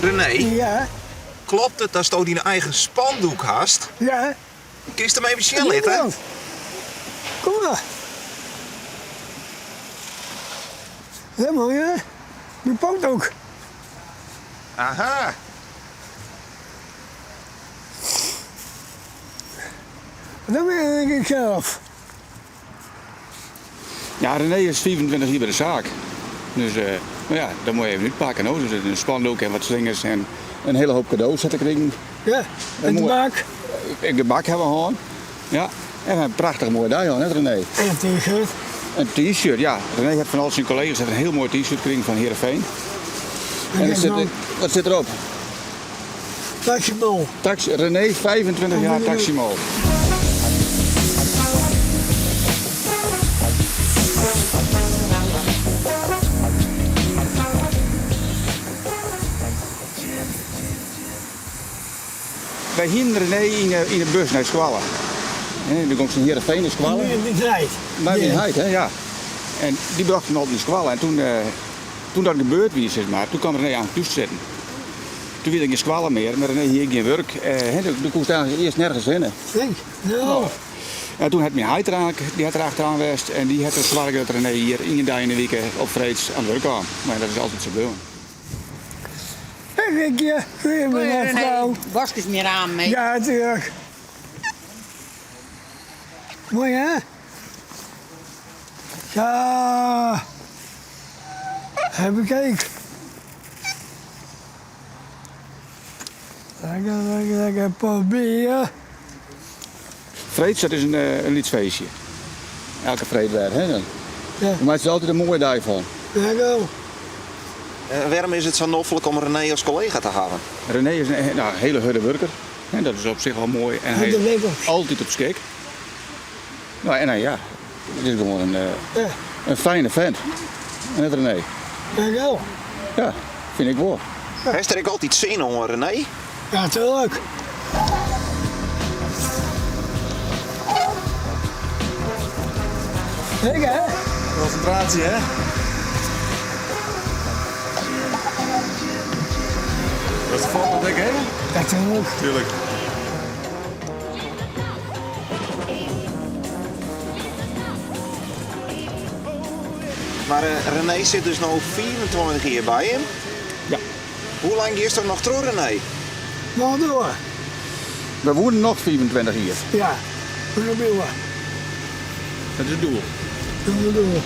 René, Ja, klopt het dat je die eigen spandoek hast? ja. Kist hem even snel litten? Kom maar. Ja, mooi hè? Die poot ook. Aha. Dat weet ik zelf. Ja, René is 24 jaar bij de zaak. Dus maar ja, dat moet je even uitpakken. Hoor. Dus een spandoek en wat slingers en een hele hoop cadeaus zet ik erin. Ja, en de mooi. bak. Ik de bak hebben gewoon. Ja, en een prachtig mooi dag, hè René. En een t-shirt. Een t-shirt, ja. René heeft van al zijn collega's een heel mooi t-shirt gekregen van Heerenveen. En kijk dan. wat zit erop? Taxibol. René, 25 jaar taximol. Wij hingen René in de bus naar Squallen. En dan ging ze in Heerenveen naar Squallen. Die draait. Maar in Heid, hè, ja. En die bracht hem altijd in Squallen. En toen dat gebeurd was, zeg maar, toen kwam René aan het thuis zitten. Toen wilde ik geen Squallen meer, maar René hier geen werk. Toen kon je eerst nergens heen. Kijk, nou. En toen had mijn Heid die had er achteraan geweest. En die had gezorgd dat René hier in de weken op vreeds aan het werk kwam. Maar dat is altijd zo gebeurd. Hé Rikje, goedemiddag mevrouw. Was eens meer aan mee. Ja, natuurlijk. Mooi hè? Ja. Even kijken. Lekker proberen. Vreeds, dat is een lidsfeestje. Elke vreedwerk, hè. Ja. Maar het is altijd een mooie dag van. Lekker. Waarom is het zo noffelijk om René als collega te hebben? René is een hele harde werker. En dat is op zich wel mooi. En hij Dat weet is ik. altijd op schik. Nou, en ja, het is gewoon Ja, een fijne vent. Net René. lekker. Ja, vind ik wel. Heeft er ik altijd zin in, René? Ja, tuurlijk. Kijk hè? Concentratie, hè? Dat is de volgende dek, hè? Ja, tuurlijk. Tuurlijk. Maar René zit dus nu 24 jaar bij hem. Ja. Hoe lang is er nog terug, René? Nou door. We wonen nog 24 hier. Ja, we gaan door. Dat is het doel. We gaan door.